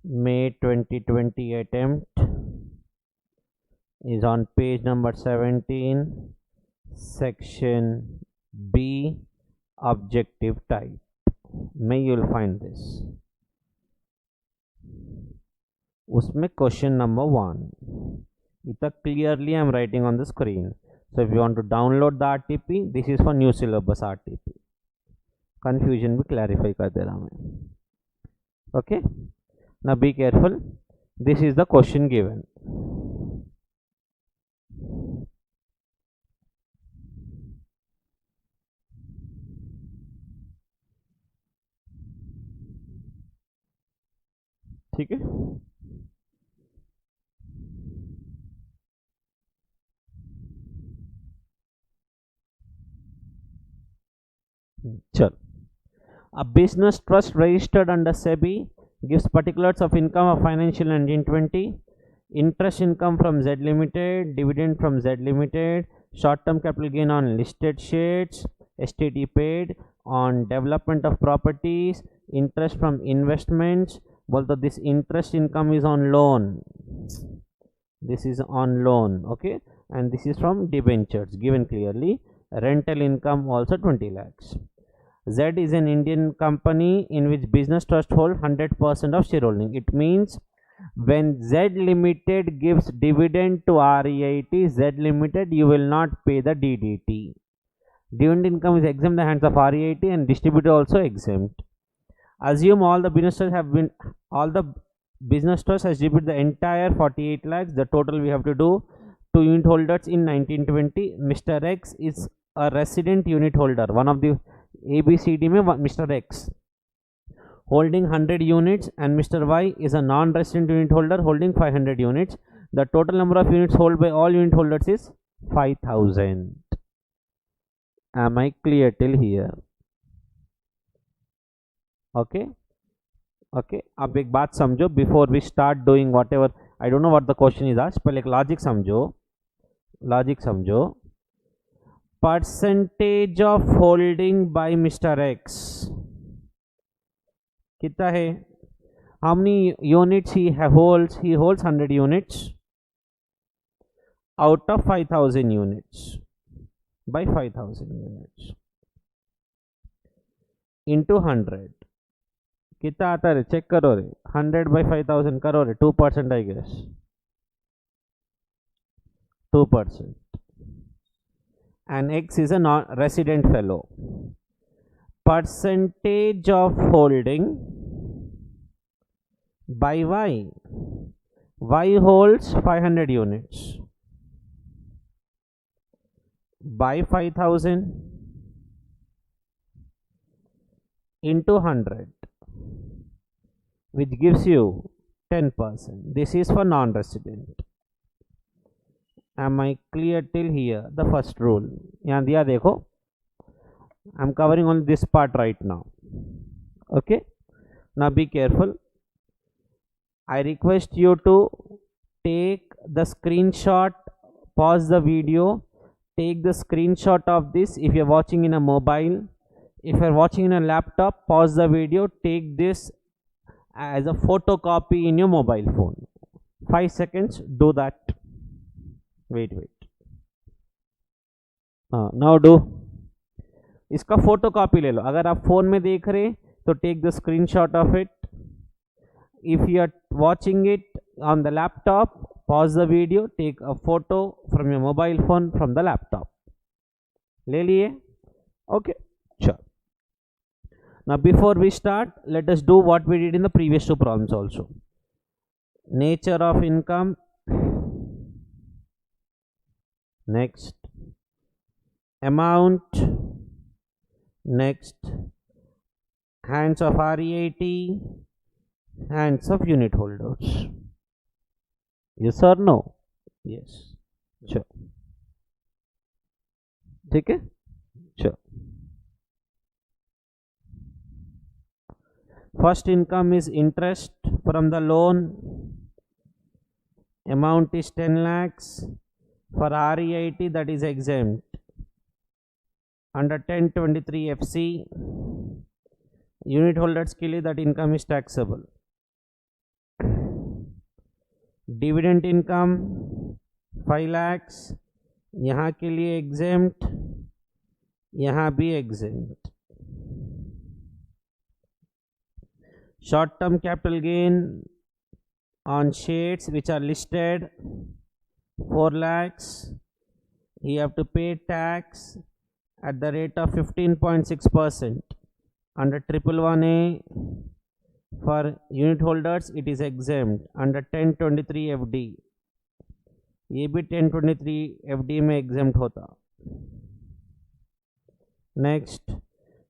May 2020 attempt is on page number 17, section B, objective type. May you'll find this. उसमें question number 1. It clearly I am writing on the screen. So if you want to download the RTP, this is for new syllabus RTP. Confusion भी clarify कर दे रहा मैं. Okay. Now be careful. This is the question given. ठीक है. चल. A business trust registered under SEBI gives particulars of income of financial year 1920, interest income from Z Limited, dividend from Z Limited, short-term capital gain on listed shares, STT paid on development of properties, interest from investments. Although this interest income is on loan, this is on loan, okay, and this is from debentures given clearly. Rental income also 20 lakhs. Z is an Indian company in which business trust hold 100% of shareholding. It means when Z Limited gives dividend to REIT, Z Limited, you will not pay the DDT. Dividend income is exempt in the hands of REIT and distributor also exempt. Assume all the business trusts has distributed the entire 48 lakhs. The total we have to do to unit holders in 1920. Mr. X is a resident unit holder, one of the ABCD में Mr. X holding 100 units and Mr. Y is a non-resident unit holder holding 500 units. The total number of units held by all unit holders is 5000. Am I clear till here? Okay. Okay. अब एक बात समझो before we start doing whatever. I don't know what the question is asked. पहले एक logic समझो. Percentage of holding by Mr. X कितना है? How many units he holds? He holds 100 units out of 5000 units by 5000 units into 100. कितना आता है? Check करो रे. 100 by 5000 करो रे. 2% I guess. 2%. And X is a non-resident fellow. Percentage of holding by Y. Y holds 500 units by 5000 into 100, which gives you 10%. This is for non-resident. Am I clear till here? The first rule. यहाँ दिया देखो. I'm covering only this part right now. Okay. Now be careful. I request you to take the screenshot, pause the video, take the screenshot of this. If you're watching in a mobile, if you're watching in a laptop, pause the video, take this as a photocopy in your mobile phone. 5 seconds, do that. Wait. Now do. इसका photocopy ले लो. अगर आप phone में देख रहे तो take the screenshot of it. If you are watching it on the laptop, pause the video, take a photo from your mobile phone from the laptop. ले लिए? ओके, चलो. Now before we start, let us do what we did in the previous 2 problems also. Nature of income. Next, amount. Next, hands of REIT, hands of unit holders. Yes or no? Yes. Sure. ठीक है? Sure. First income is interest from the loan. Amount is 10 lakhs. For REIT, that is exempt. Under 1023 FC, unit holders के लिए that income is taxable. Dividend income 5 lakhs, यहाँ के लिए exempt, यहाँ भी exempt. Short term capital gain on shares which are listed 4 lakhs, you have to pay tax at the rate of 15.6%. Under 111A for unit holders it is exempt. Under 1023 FD ये भी 1023 FD में exempt होता. Next,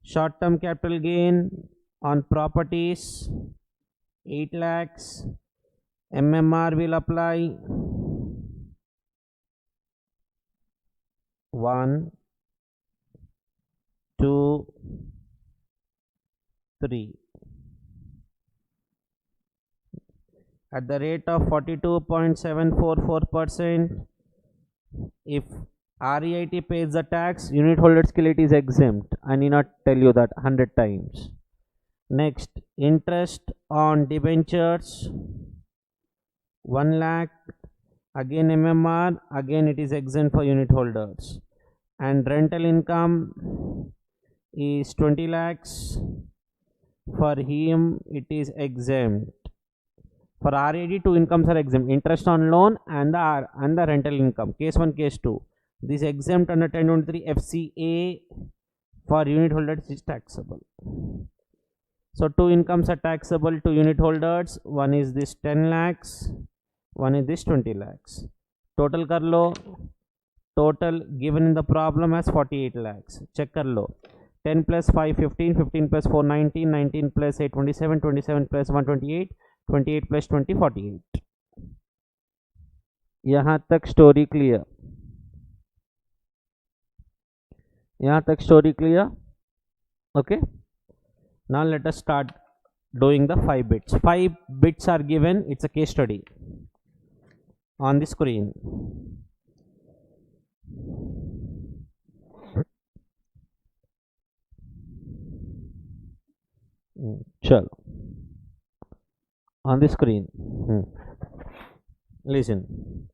short term capital gain on properties 8 lakhs, MMR will apply. 1, 2, 3 at the rate of 42.744%. If REIT pays the tax, unit holders के लिए it is exempt. I need not tell you that 100 times. Next, interest on debentures 1 lakh, again MMR, again it is exempt for unit holders. And rental income is 20 lakhs. For him it is exempt. For RAD, two incomes are exempt: interest on loan and the rental income. Case 1, case 2. This is exempt under 1023 FCA. For unit holders is taxable. So two incomes are taxable to unit holders. One is this 10 lakhs, one is this 20 lakhs. Total kar lo. Total given in the problem as 48 lakhs. Check kar lo. 10 plus 5 15, 15 plus 4 19, 19 plus 8 27, 27 plus 1 28, 28 plus 20 48. यहाँ तक story clear? यहाँ तक story clear? Okay. Now let us start doing the 5 bits. 5 bits are given. It's a case study on the screen. Chalo. On the screen. Listen.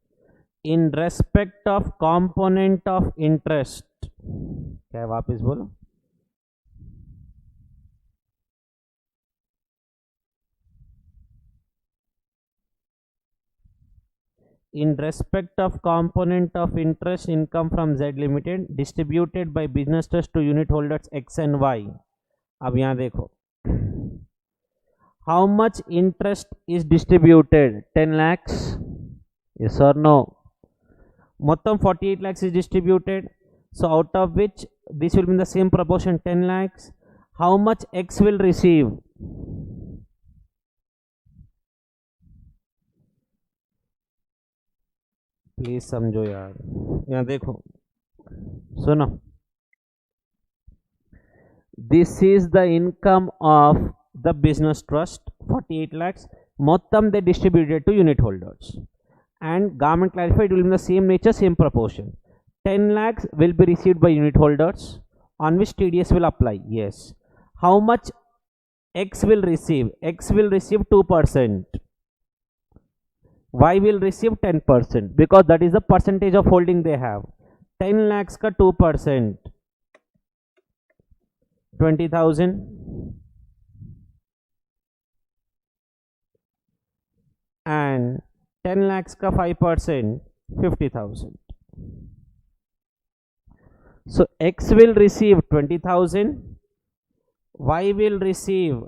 In respect of component of interest. क्या है वापस बोलो? In respect of component of interest income from Z Limited distributed by business trust to unit holders X and Y. अब यहाँ देखो. How much interest is distributed? 10 lakhs? Yes or no? Mottam 48 lakhs is distributed. So out of which this will be in the same proportion 10 lakhs. How much X will receive? Please समझो यार. यहाँ देखो सुनो. This is the income of the business trust 48 lakhs. Mottam they distributed to unit holders. And government clarified it will be in the same nature, same proportion. 10 lakhs will be received by unit holders on which TDS will apply. Yes. How much X will receive? X will receive 2%. Y will receive 10% because that is the percentage of holding they have. 10 lakhs ka 2%. 20,000. And 10 lakhs ka 5%. 50,000. So X will receive 20,000. Y will receive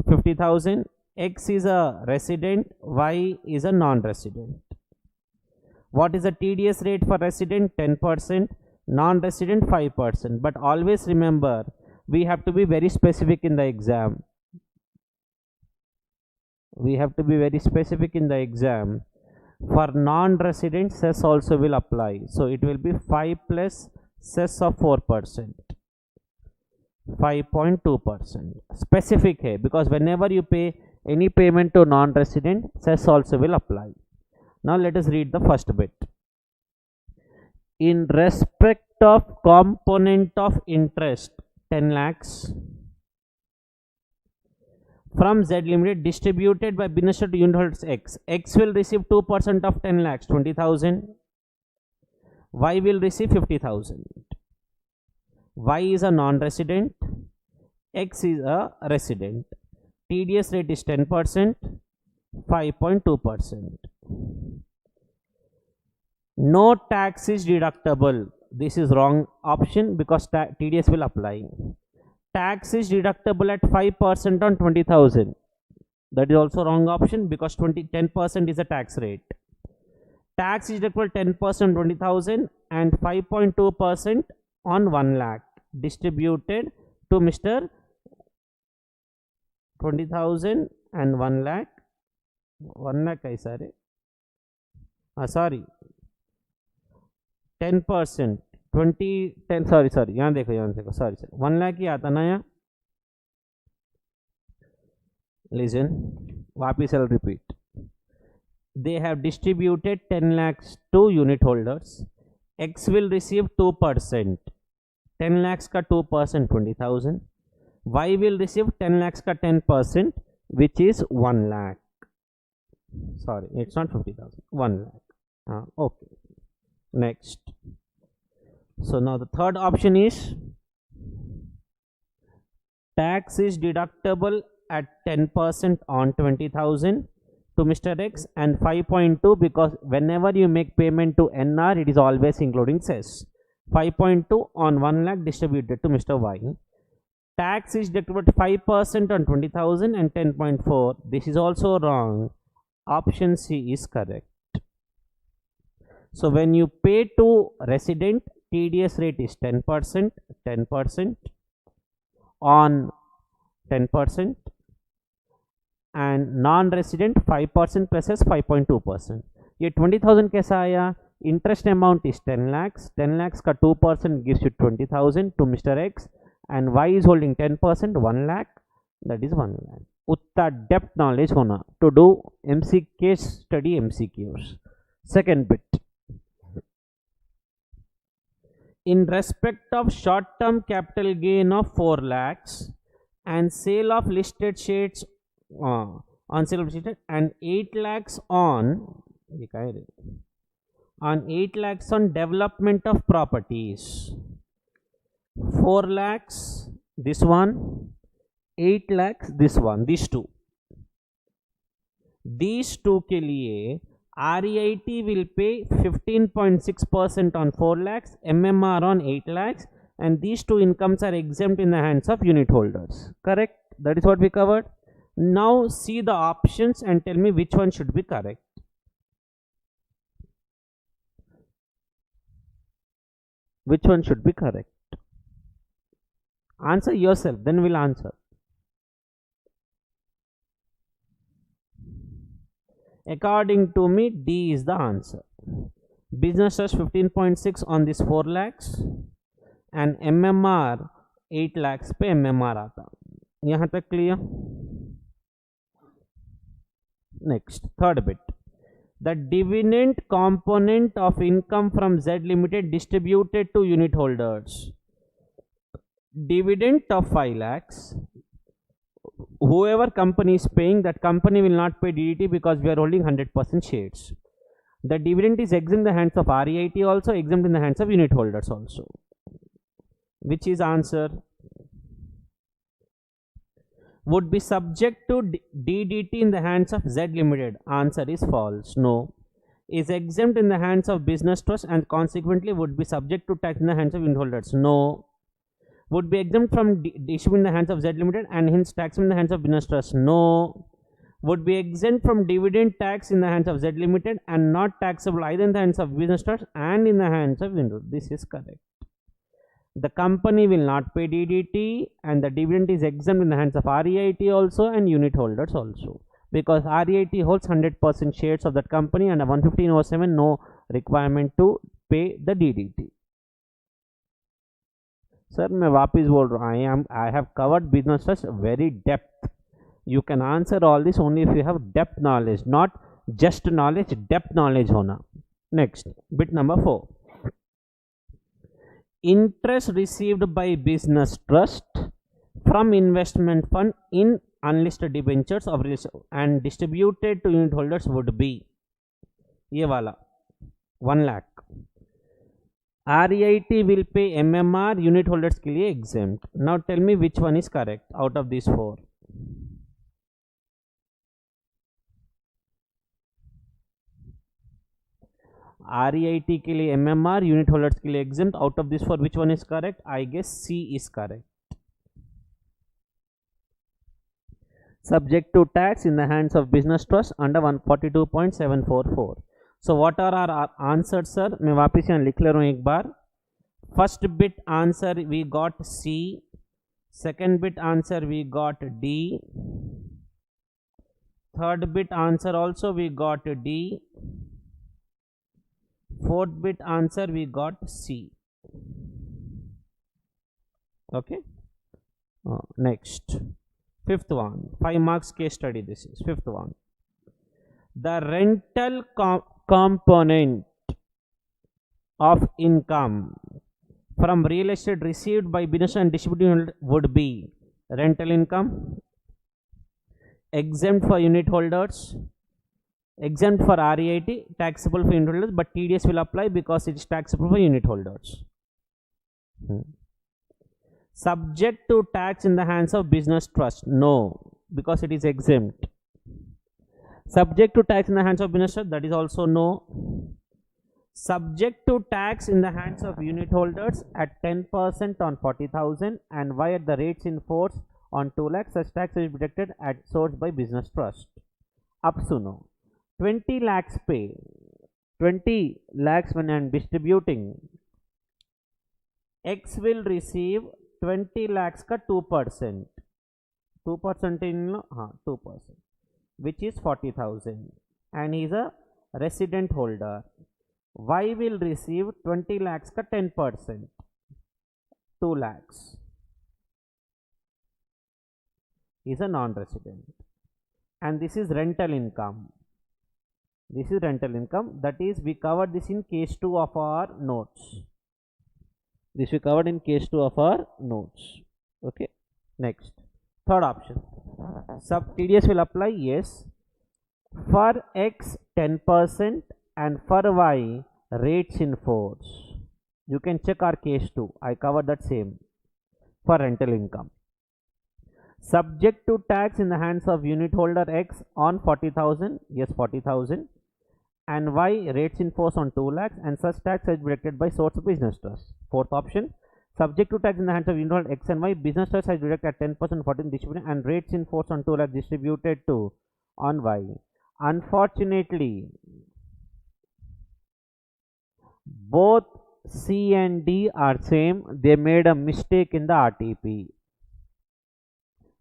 50,000. X is a resident, Y is a non-resident. What is the TDS rate for resident? 10%, non-resident 5%. But always remember, we have to be very specific in the exam. We have to be very specific in the exam. For non-resident, cess also will apply. So it will be 5 plus cess of 4%. 5.2%. Specific hai, because whenever you pay any payment to non-resident, cess also will apply. Now let us read the first bit. In respect of component of interest 10 lakhs, from Z Limited distributed by business to unit holders X. X will receive 2% of 10 lakhs, 20,000. Y will receive 50,000. Y is a non-resident. X is a resident. TDS rate is 10%, 5.2%. No tax is deductible. This is wrong option because TDS will apply. Tax is deductible at 5% on 20,000. That is also wrong option because 10% is a tax rate. Tax is deductible 10% on 20,000 and 5.2% on 1 lakh distributed to Mr. 20,000 and 1 lakh. 1 lakh kaisa re? Sorry. 10%. 20, 10, sorry, यहाँ देखो, sorry, 1 lakh ही आता ना यहाँ. Listen, वापिस I'll repeat. They have distributed 10 lakhs to unit holders. X will receive 2%. 10 lakhs का 2%, 20,000. Y will receive 10 lakhs का 10%, which is 1 lakh. Sorry, it's not 50,000, 1 lakh. Okay. Next. So now the third option is tax is deductible at 10% on 20,000 to Mr. X and 5.2 because whenever you make payment to NR, it is always including cess. 5.2 on 1 lakh distributed to Mr. Y. Tax is deductible at 5% on 20,000 and 10.4. This is also wrong. Option C is correct. So when you pay to resident, TDS rate is 10%, 10% on 10%, and non-resident 5% plus 5.2%. ये 20,000 कैसा आया? Interest amount is 10 lakhs. 10 lakhs का 2% gives you 20,000 to Mr. X, and Y is holding 10%, 1 lakh. That is 1 lakh. उतना depth knowledge होना to do case study MCQs. Second bit. In respect of short-term capital gain of 4 lakhs and sale of listed shares on sale of listed and 8 lakhs on 8 lakhs on development of properties. 4 lakhs this one, 8 lakhs this one, these two के लिए REIT will pay 15.6% on 4 lakhs, MMR on 8 lakhs, and these two incomes are exempt in the hands of unit holders. Correct? That is what we covered. Now see the options and tell me which one should be correct. Which one should be correct? Answer yourself, then we'll answer. According to me, D is the answer. Business trust 15.6 on this 4 lakhs and MMR 8 lakhs पे MMR आता. यहाँ तक clear? Next, third bit. The dividend component of income from Z Limited distributed to unit holders. Dividend of 5 lakhs. Whoever company is paying, that company will not pay DDT because we are holding 100% shares. The dividend is exempt in the hands of REIT also, exempt in the hands of unit holders also. Which is answer? Would be subject to DDT in the hands of Z Limited. Answer is false. No. Is exempt in the hands of business trust and consequently would be subject to tax in the hands of unit holders. No. Would be exempt from issue in the hands of Z Limited and hence tax in the hands of business trust. No. Would be exempt from dividend tax in the hands of Z Limited and not taxable either in the hands of business trust and in the hands of unit. This is correct. The company will not pay DDT and the dividend is exempt in the hands of REIT also and unit holders also, because REIT holds 100% shares of that company and 11507 no requirement to pay the DDT. Sir, मैं वापिस बोल रहा हूँ, I have covered business trust very depth. You can answer all this only if you have depth knowledge, not just knowledge, depth knowledge होना. Next, bit number 4. Interest received by business trust from investment fund in unlisted debentures of and distributed to unit holders would be, ये वाला 1 lakh. REIT will pay MMR, unit holders के लिए exempt. Now tell me which one is correct out of these 4. REIT के लिए MMR, unit holders के लिए exempt. Out of these 4, which one is correct? I guess C is correct. Subject to tax in the hands of business trust under 142.744. So what are our answers, sir? मैं वापस यहाँ लिख ले रहा हूँ एक बार. First bit answer we got C. Second bit answer we got D. Third bit answer also we got D. Fourth bit answer we got C. Okay. Next. Fifth one. 5 marks case study. This is fifth one. The rental component of income from real estate received by business and distributed would be rental income, exempt for unit holders, exempt for REIT, taxable for unit holders, but TDS will apply because it is taxable for unit holders. Subject to tax in the hands of business trust, no, because it is exempt. Subject to tax in the hands of business trust, that is also no. Subject to tax in the hands of unit holders at 10% on 40,000 and why at the rates in force on 2 lakhs, such tax is deducted at source by business trust. Up suno, 20 lakhs pay, 20 lakhs when I am distributing, X will receive 20 lakhs ka 2%. 2% in 2%, which is 40,000, and he is a resident holder. Y will receive 20 lakhs ka 10%, 2 lakhs. He is a non-resident, and this is rental income. This is rental income. That is, we covered this in case 2 of our notes. This we covered in case 2 of our notes. Okay. Next, third option. Sub TDS will apply, yes. For X 10% and for Y rates in force. You can check our case 2. I covered that same for rental income. Subject to tax in the hands of unit holder X on 40,000. Yes, 40,000. And Y rates in force on 2 lakhs, and such tax is deducted by source of business trust. Fourth option. Subject to tax in the hands of unit holder X and Y, business trust has deducted at 10% 14 distributed and rates in force on 2 lakhs distributed to on Y. Unfortunately, both C and D are same. They made a mistake in the RTP,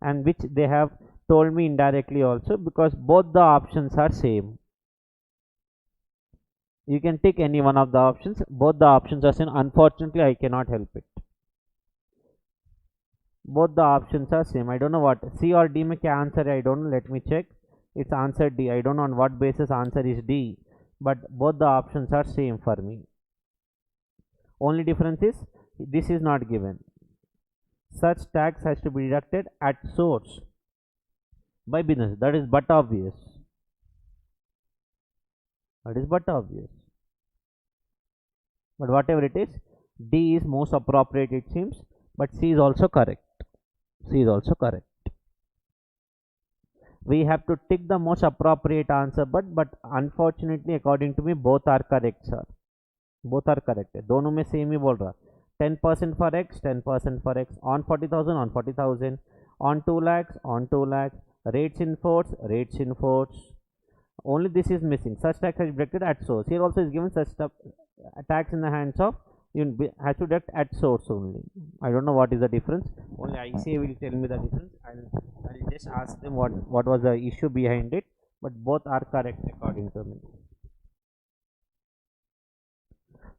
and which they have told me indirectly also, because both the options are same. You can take any one of the options. Both the options are same. Unfortunately, I cannot help it. Both the options are same. I don't know what C or D mein kya answer hai, I don't know. Let me check. It's answer D. I don't know on what basis answer is D, but both the options are same for me. Only difference is this is not given. Such tax has to be deducted at source by business. That is but obvious. That is but obvious. But whatever it is, D is most appropriate it seems, but C is also correct. C is also correct. We have to tick the most appropriate answer, but unfortunately according to me both are correct, sir. Both are correct. दोनों में same ही बोल रहा. 10% for X, 10% for X, on 40,000, on 40,000, on 2 lakhs, on 2 lakhs, rates in force, rates in force. Only this is missing. Such tax is deducted at source. Here also is given such tax in the hands of, has to deduct at source only. I don't know what is the difference. Only ICA will tell me the difference. I'll just ask them what was the issue behind it. But both are correct according to me.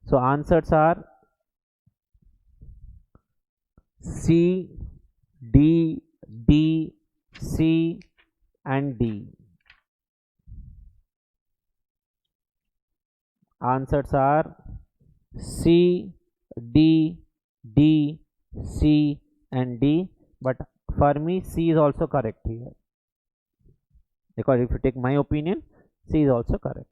So answers are C, D, D, C and D. Answers are C, D, D, C and D, but for me C is also correct here, because if you take my opinion, C is also correct.